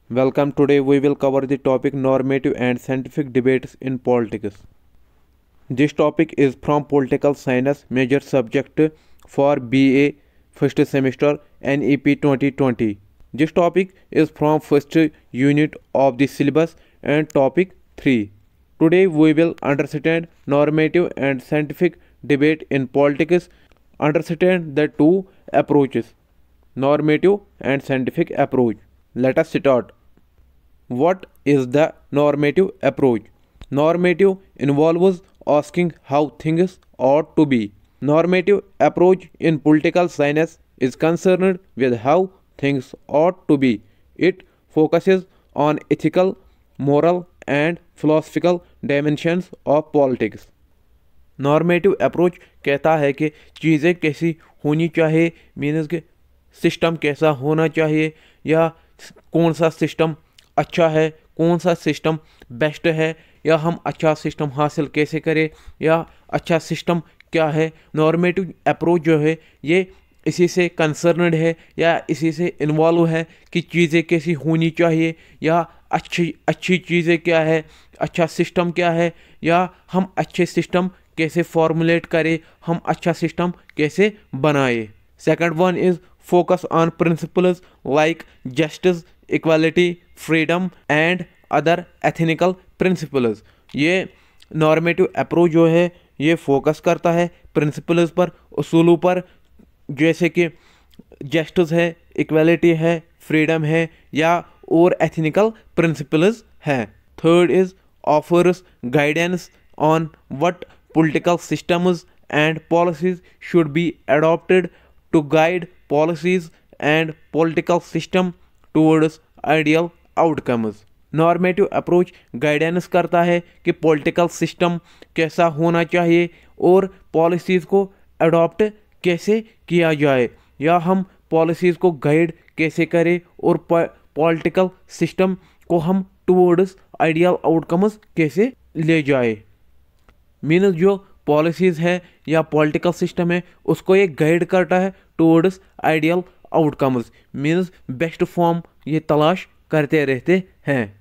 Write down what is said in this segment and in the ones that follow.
Welcome. Today we will cover the topic normative and scientific debates in politics. This topic is from Political Science major subject for BA first semester NEP 2020. This topic is from first unit of the syllabus and topic 3. Today we will understand normative and scientific debate in politics, understand the two approaches, normative and scientific approach. Let us start. What is the normative approach? Normative involves asking how things ought to be. Normative approach in political science is concerned with how things ought to be. It focuses on ethical, moral, and philosophical dimensions of politics. Normative approach कहता है कि चीज़ें कैसी होनी चाहिए, means के system कैसा होना चाहिए, या कौन सा सिस्टम अच्छा है, कौन सा सिस्टम बेस्ट है, या हम अच्छा सिस्टम हासिल कैसे करें, या अच्छा सिस्टम क्या है। नॉर्मेटिव अप्रोच जो है ये इसी से कंसर्नड है या इसी से इन्वॉल्व है कि चीज़ें कैसी होनी चाहिए, या अच्छी चीज़ें क्या है, अच्छा सिस्टम क्या है, या हम अच्छे सिस्टम कैसे फॉर्मुलेट करें, हम अच्छा सिस्टम कैसे बनाए। Second one is focus on principles like justice, equality, freedom and other ethical principles. ये नॉर्मेटिव अप्रोच जो है ये फोकस करता है प्रिंसिपल्स पर, उसूलों पर, जैसे कि जस्टिस है, इक्वालिटी है, फ्रीडम है, या और एथिनिकल प्रिंसिपल्स हैं। Third is offers guidance on what political systems and policies should be adopted to guide policies and political system towards ideal outcomes. Normative approach guidance करता है कि पॉलिटिकल सिस्टम कैसा होना चाहिए और पॉलिसीज़ को अडॉप्ट कैसे किया जाए, या हम पॉलिसीज़ को गाइड कैसे करें और पॉलिटिकल सिस्टम को हम टुवर्ड्स आइडियल आउटकम्स कैसे ले जाए। मीन्स जो पॉलिसीज़ है या पॉलिटिकल सिस्टम है उसको ये गाइड करता है towards ideal outcomes, means best form ये तलाश करते रहते हैं।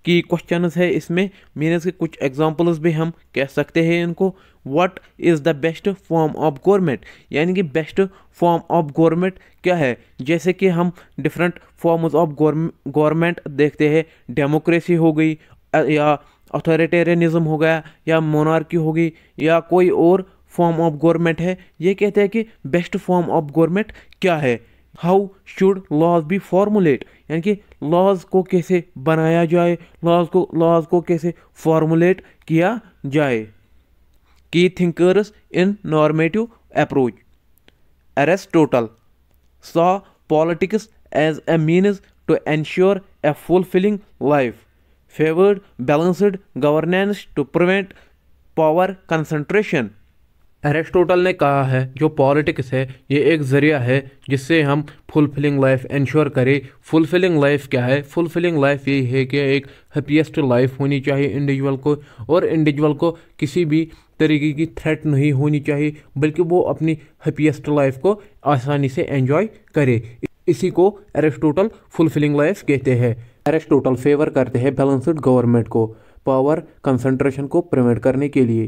की क्वेश्चंस है इसमें, मीन्स के कुछ एग्जांपल्स भी हम कह सकते हैं इनको। What is the best form of government, यानी कि बेस्ट फॉर्म ऑफ गवर्नमेंट क्या है। जैसे कि हम डिफरेंट फॉर्म्स ऑफ गवर्नमेंट देखते हैं, डेमोक्रेसी हो गई, या अथॉरिटेरियनिज्म हो गया, या मोनार्की होगी, या कोई और फॉर्म ऑफ गवर्नमेंट है। ये कहते हैं कि बेस्ट फॉर्म ऑफ गवर्नमेंट क्या है। How should laws be formulate, यानी कि लॉज को कैसे बनाया जाए, लॉज को कैसे फॉर्मुलेट किया जाए। की thinkers in normative approach. Aristotle saw politics as a means to ensure a fulfilling life, favored balanced governance to prevent power concentration. Aristotle ने कहा है जो पॉलिटिक्स है ये एक ज़रिया है जिससे हम फुलफिलिंग लाइफ इंश्योर करें। फुलफिलिंग लाइफ क्या है? फुलफिलिंग लाइफ ये है कि एक हैप्पीएस्ट लाइफ होनी चाहिए इंडिविजुअल को, और इंडिविजुअल को किसी भी तरीके की थ्रेट नहीं होनी चाहिए, बल्कि वो अपनी हैप्पीएस्ट लाइफ को आसानी से एंजॉय करे। इसी को एरिस्टोटल फुलफिलिंग लाइफ कहते हैं। एरिस्टोटल फेवर करते हैं बैलेंस्ड गवर्नमेंट को पावर कंसंट्रेशन को प्रिवेंट करने के लिए।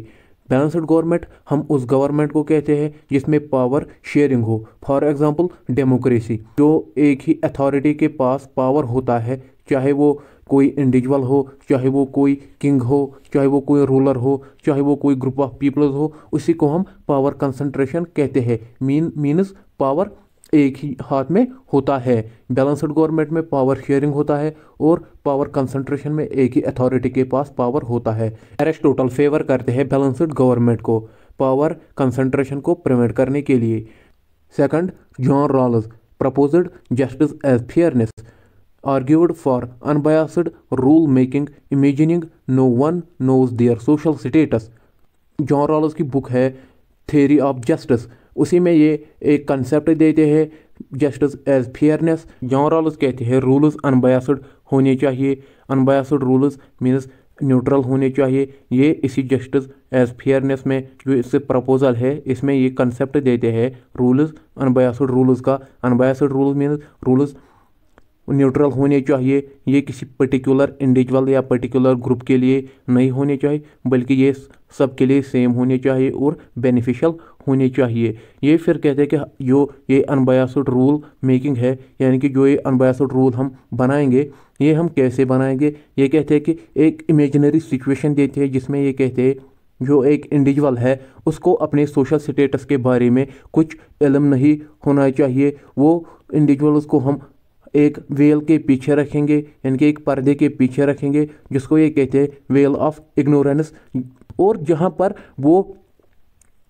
बैलेंस्ड गवर्नमेंट हम उस गवर्नमेंट को कहते हैं जिसमें पावर शेयरिंग हो। फॉर एग्जांपल डेमोक्रेसी, जो एक ही अथॉरिटी के पास पावर होता है, चाहे वो कोई इंडिविजुअल हो, चाहे वो कोई किंग हो, चाहे वो कोई रूलर हो, चाहे वो कोई ग्रुप ऑफ पीपल्स हो, उसी को हम पावर कंसंट्रेशन कहते हैं। मीन्स पावर एक ही हाथ में होता है। बैलेंस्ड गवर्नमेंट में पावर शेयरिंग होता है और पावर कंसंट्रेशन में एक ही अथॉरिटी के पास पावर होता है। एरिस्टोटल फेवर करते हैं बैलेंस्ड गवर्नमेंट को पावर कंसंट्रेशन को प्रिवेंट करने के लिए। Second, John Rawls proposed justice as fairness, argued for unbiased rule making, imagining no one knows their social status. John Rawls की बुक है थ्योरी ऑफ जस्टिस, उसी में ये एक कंसेप्ट देते हैं justice as fairness. John Rawls कहते हैं रूल्स अनबायस्ड होने चाहिए। अनबायस्ड रूल्स मीन्स न्यूट्रल होने चाहिए। ये इसी जस्टिस एज फेयरनेस में जो इससे प्रपोजल है इसमें ये कंसेप्ट देते हैं रूल्स अनबायस्ड रूल्स का। Unbiased rule means rules neutral होने चाहिए, ये किसी पर्टिकुलर इंडिविजुअल या पर्टिकुलर ग्रुप के लिए नहीं होने चाहिए, बल्कि ये सबके लिए सेम होने चाहिए और बेनिफिशियल होने चाहिए। ये फिर कहते हैं कि जो ये अनबायस्ड रूल मेकिंग है, यानी कि जो ये अनबायस्ड रूल हम बनाएंगे, ये हम कैसे बनाएंगे। ये कहते हैं कि एक इमेजिनरी सिचुएशन देते हैं जिसमें ये कहते हैं जो एक इंडिविजुअल है उसको अपने सोशल स्टेटस के बारे में कुछ इल्म नहीं होना चाहिए। वो इंडिविजुअल उसको हम एक वेल के पीछे रखेंगे, यानी कि एक पर्दे के पीछे रखेंगे, जिसको ये कहते हैं वेल ऑफ इग्नोरेंस। और जहाँ पर वो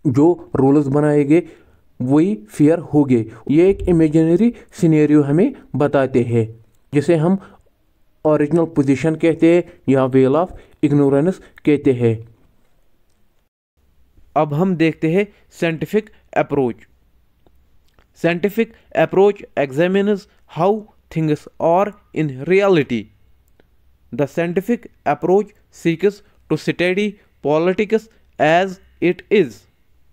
जो रूल्स बनाएंगे वही फेयर होंगे। ये एक इमेजिनरी सिनेरियो हमें बताते हैं, जिसे हम ओरिजिनल पोजीशन कहते हैं या वेल ऑफ इग्नोरेंस कहते हैं। अब हम देखते हैं scientific approach. Scientific approach examines how things are in reality. The scientific approach seeks to study politics as it is.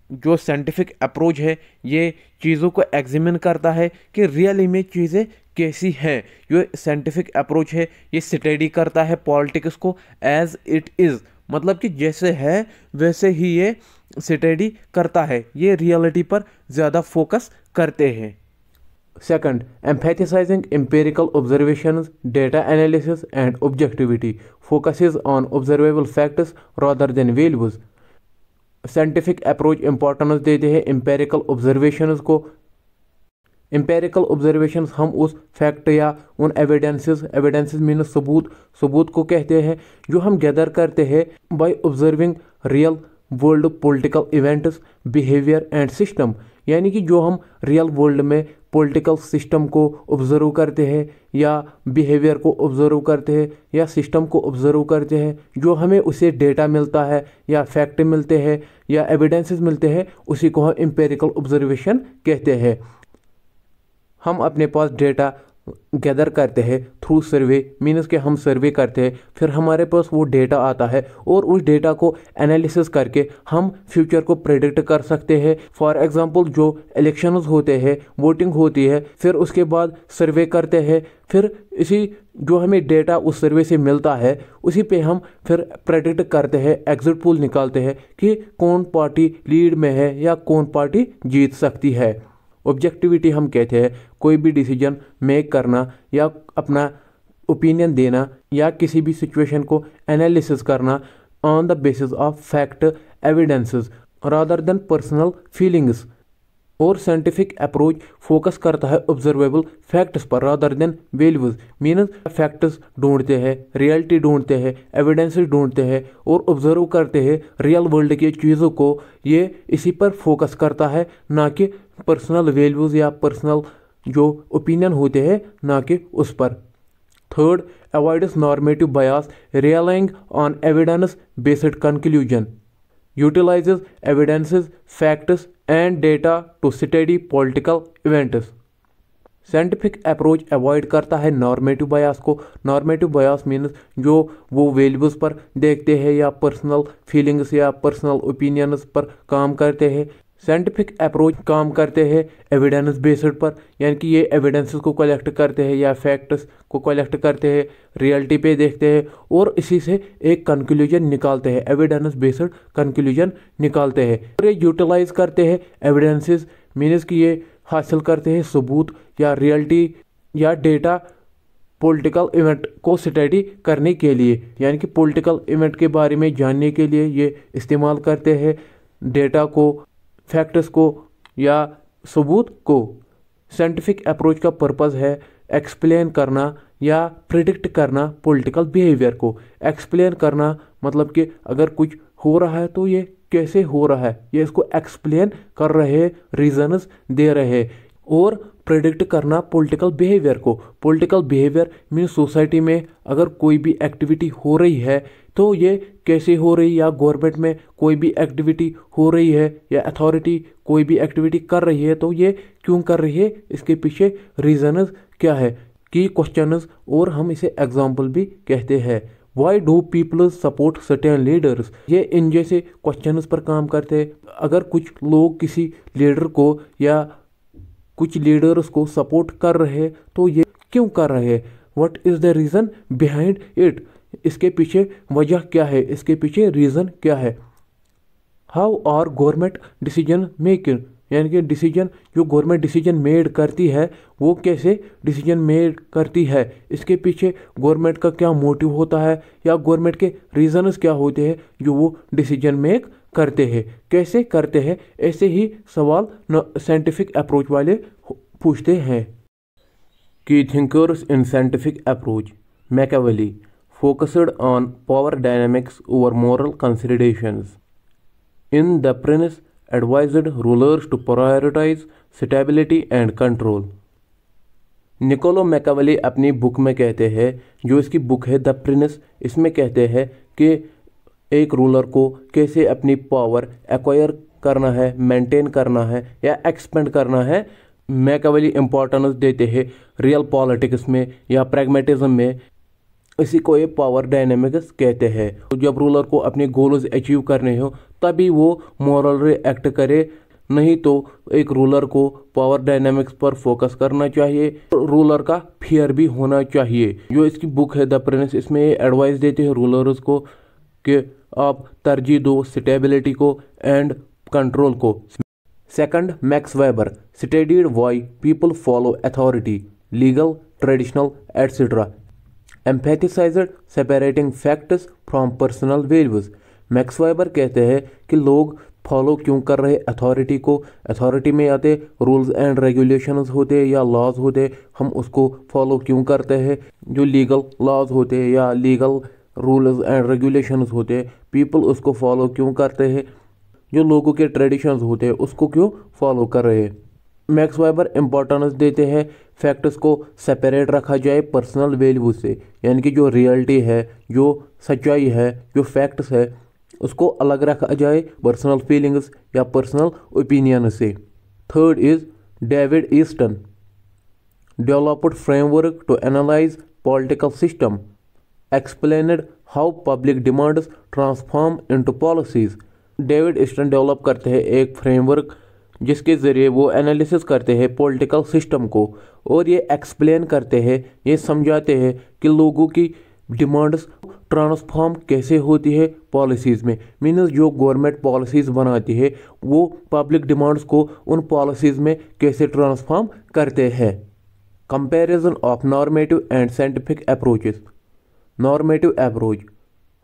जो साइंटिफिक अप्रोच है ये चीज़ों को एग्जामिन करता है कि रियली में चीज़ें कैसी हैं। जो साइंटिफिक अप्रोच है ये स्टडी करता है पॉलिटिक्स को एज इट इज़, मतलब कि जैसे है वैसे ही ये स्टडी करता है। ये रियलिटी पर ज़्यादा फोकस करते हैं। Second, emphasizing empirical observations, data analysis and objectivity, focuses on observable facts rather than values. Scientific approach importance देते हैं एम्पिरिकल ऑब्जर्वेशंस को। एम्पिरिकल ऑब्जर्वेशंस हम उस फैक्ट या उन एविडेंसेस मीन्स सबूत को कहते हैं जो हम गैदर करते हैं by observing real world political events, behaviour and system. यानी कि जो हम रियल वर्ल्ड में पॉलिटिकल सिस्टम को ऑब्जर्व करते हैं या बिहेवियर को ऑब्जर्व करते हैं या सिस्टम को ऑब्जर्व करते हैं, जो हमें उसे डेटा मिलता है या फैक्ट मिलते हैं या एविडेंसेस मिलते हैं, उसी को हम एम्पिरिकल ऑब्जर्वेशन कहते हैं। हम अपने पास डेटा गैदर करते हैं थ्रू सर्वे, मीन्स कि हम सर्वे करते हैं, फिर हमारे पास वो डेटा आता है और उस डेटा को एनालिसिस करके हम फ्यूचर को प्रेडिक्ट कर सकते हैं। फॉर एग्जांपल जो इलेक्शंस होते हैं, वोटिंग होती है, फिर उसके बाद सर्वे करते हैं, फिर इसी जो हमें डेटा उस सर्वे से मिलता है उसी पे हम फिर प्रेडिक्ट करते हैं, एग्जिट पोल निकालते हैं कि कौन पार्टी लीड में है या कौन पार्टी जीत सकती है। ऑब्जेक्टिविटी हम कहते हैं कोई भी डिसीजन मेक करना या अपना ओपिनियन देना या किसी भी सिचुएशन को एनालिसिस करना on the basis of fact evidences rather than personal feelings. और साइंटिफिक अप्रोच फोकस करता है ऑब्जर्वेबल फैक्ट्स पर rather than values, means facts ढूंढते हैं, रियलिटी ढूंढते हैं, एविडेंसेस ढूंढते हैं और ऑब्जर्व करते हैं रियल वर्ल्ड की चीज़ों को। ये इसी पर फोकस करता है, ना कि पर्सनल वैल्यूज या पर्सनल जो ओपिनियन होते हैं, ना कि उस पर। Third, avoids normative bias, relying on evidence based conclusion, utilizes evidences, facts and data to study political events। Scientific approach avoid करता है नॉर्मेटिव बायस को। नॉर्मेटिव बायस मीन्स जो वो वैल्यूज़ पर देखते हैं या पर्सनल फीलिंग्स या पर्सनल ओपिनियंस पर काम करते हैं। साइंटिफिक अप्रोच काम करते हैं एविडेंस बेस्ड पर, यानी कि ये एविडेंसेस को कलेक्ट करते हैं या फैक्ट्स को कलेक्ट करते हैं, रियलिटी पे देखते हैं और इसी से एक कंक्लूजन निकालते हैं, एविडेंस बेस्ड कंक्लूजन निकालते हैं। और ये यूटिलाइज करते हैं एविडेंसेस, मीन्स कि ये हासिल करते हैं सबूत या रियलिटी या डेटा पॉलिटिकल इवेंट को स्टडी करने के लिए, यानी कि पॉलिटिकल इवेंट के बारे में जानने के लिए ये इस्तेमाल करते हैं डेटा को, फैक्ट्स को या सबूत को। साइंटिफिक अप्रोच का पर्पस है एक्सप्लेन करना या प्रिडिक्ट करना पॉलिटिकल बिहेवियर को। एक्सप्लेन करना मतलब कि अगर कुछ हो रहा है तो ये कैसे हो रहा है, ये इसको एक्सप्लेन कर रहे, रीजंस दे रहे। और प्रेडिक्ट करना पॉलिटिकल बिहेवियर को। पॉलिटिकल बिहेवियर मीन्स सोसाइटी में अगर कोई भी एक्टिविटी हो रही है तो ये कैसे हो रही, या गवर्नमेंट में कोई भी एक्टिविटी हो रही है या अथॉरिटी कोई भी एक्टिविटी कर रही है तो ये क्यों कर रही है, इसके पीछे रीजंस क्या है, की क्वेश्चंस। और हम इसे एग्जाम्पल भी कहते हैं। Why do people support certain leaders, ये इन जैसे क्वेश्चंस पर काम करते हैं। अगर कुछ लोग किसी लीडर को या कुछ लीडर्स को सपोर्ट कर रहे तो ये क्यों कर रहे हैं, what is the reason behind it, इसके पीछे वजह क्या है, इसके पीछे रीज़न क्या है। How are government decision making, यानी कि डिसीजन जो गवर्नमेंट डिसीजन मेड करती है वो कैसे डिसीजन मेड करती है, इसके पीछे गवर्नमेंट का क्या मोटिव होता है या गवर्नमेंट के रीजंस क्या होते हैं जो वो डिसीजन मेक करते हैं, कैसे करते हैं। ऐसे ही सवाल साइंटिफिक अप्रोच वाले पूछते हैं। की thinkers in scientific approach, Machiavelli focused on power dynamics over moral considerations. In the Prince advised rulers to prioritize stability and control. Niccolo Machiavelli अपनी बुक में कहते हैं, जो इसकी बुक है द प्रिंस, इसमें कहते हैं कि एक रूलर को कैसे अपनी पावर एक्वायर करना है, मेंटेन करना है या एक्सपेंड करना है। मैकियावेली इंपॉर्टेंस देते हैं रियल पॉलिटिक्स में या प्रैग्मेटिज्म में, इसी को ये पावर डायनेमिक्स कहते हैं। तो जब रूलर को अपने गोल्स अचीव करने हो तभी वो मॉरल एक्ट करे, नहीं तो एक रूलर को पावर डायनेमिक्स पर फोकस करना चाहिए, रूलर का फियर भी होना चाहिए। जो इसकी बुक है द प्रिंस, इसमें ये एडवाइस देते हैं रूलर्स को कि आप तरजीह दो स्टेबिलिटी को एंड कंट्रोल को। Second, Max Weber studied why people follow authority, legal, traditional etcetera, emphasized separating facts from personal values. Max Weber कहते हैं कि लोग फॉलो क्यों कर रहे अथॉरिटी को, अथॉरिटी में आते रूल्स एंड रेगुलेशंस होते या लॉज होते, हम उसको फॉलो क्यों करते हैं। जो लीगल लॉज होते या लीगल रूल्स एंड रेगुलेशंस होते पीपल उसको फॉलो क्यों करते हैं, जो लोगों के ट्रेडिशंस होते हैं उसको क्यों फॉलो कर रहे हैं। मैक्स वेबर इंपॉर्टेंस देते हैं फैक्ट्स को सेपरेट रखा जाए पर्सनल वैल्यू से, यानी कि जो रियलिटी है, जो सच्चाई है, जो फैक्ट्स है उसको अलग रखा जाए पर्सनल फीलिंग्स या पर्सनल ओपिनियन से। Third is David Easton developed framework to analyse political system, explained how public demands transform into policies. David Easton develop करते हैं एक फ्रेमवर्क जिसके ज़रिए वो एनालिसिस करते हैं पॉलिटिकल सिस्टम को, और ये एक्सप्लेन करते हैं, ये समझाते हैं कि लोगों की डिमांड्स ट्रांसफॉर्म कैसे होती है पॉलिसीज़ में। मीन्स जो गवर्नमेंट पॉलिसीज़ बनाती है वो पब्लिक डिमांड्स को उन पॉलिसीज़ में कैसे ट्रांसफॉर्म करते हैं। Comparison of normative and scientific approaches. Normative approach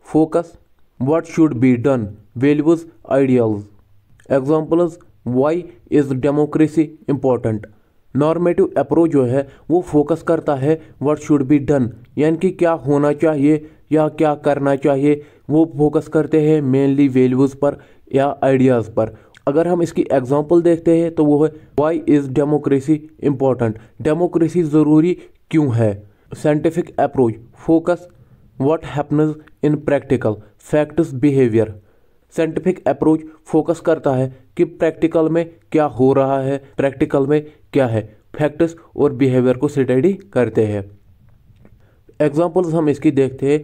focus what should be done, values, ideals. Examples, why is democracy important. Normative approach जो है वो फोकस करता है व्हाट शुड बी डन, यानी कि क्या होना चाहिए या क्या करना चाहिए, वो फोकस करते हैं मेनली वैल्यूज़ पर या आइडियाज़ पर। अगर हम इसकी एग्जांपल देखते हैं तो वो है why is democracy important, democracy ज़रूरी क्यों है। Scientific approach focus what happens in practical, facts, behaviour. Scientific approach focus करता है कि प्रैक्टिकल में क्या हो रहा है, प्रैक्टिकल में क्या है, फैक्ट्स और बिहेवियर को स्टडी करते हैं। एग्जांपल्स हम इसकी देखते हैं।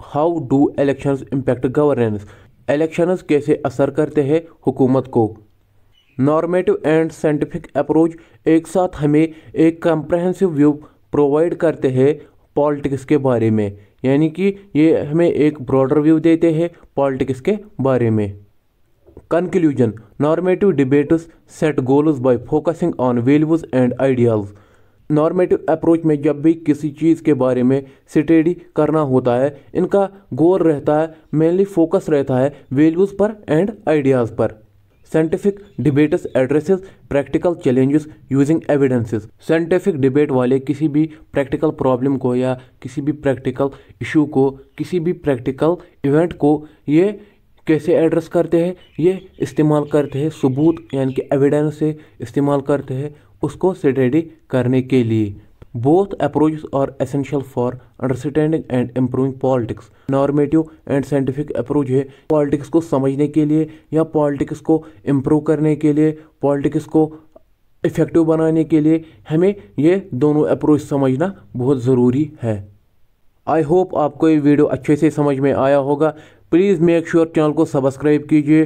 How do elections impact governance, elections कैसे असर करते हैं हुकूमत को। नॉर्मेटिव एंड साइंटिफिक अप्रोच एक साथ हमें एक कम्प्रहेंसिव व्यू प्रोवाइड करते हैं पॉलिटिक्स के बारे में, यानी कि ये हमें एक ब्रॉडर व्यू देते हैं पॉलिटिक्स के बारे में। Conclusion, normative debates set goals by focusing on values and ideals. Normative approach में जब भी किसी चीज़ के बारे में स्टडी करना होता है, इनका गोल रहता है, मेनली फोकस रहता है वैल्यूज़ पर एंड आइडियाज़ पर। Scientific debates addresses practical challenges using evidences. Scientific debate वाले किसी भी प्रैक्टिकल प्रॉब्लम को या किसी भी प्रैक्टिकल इशू को, किसी भी प्रैक्टिकल इवेंट को ये कैसे एड्रेस करते हैं, ये इस्तेमाल करते हैं सबूत यानी कि एविडेंस से इस्तेमाल करते हैं उसको स्टडी करने के लिए। Both approaches are essential for understanding and improving politics. Normative and scientific approach है पॉलिटिक्स को समझने के लिए या पॉलिटिक्स को इम्प्रूव करने के लिए, पॉलिटिक्स को इफेक्टिव बनाने के लिए हमें ये दोनों अप्रोच समझना बहुत ज़रूरी है। आई होप आपको ये वीडियो अच्छे से समझ में आया होगा। प्लीज़ मेक श्योर चैनल को सब्सक्राइब कीजिए,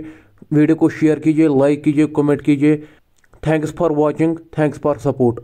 वीडियो को शेयर कीजिए, लाइक कीजिए, कमेंट कीजिए। Thanks for watching, thanks for support.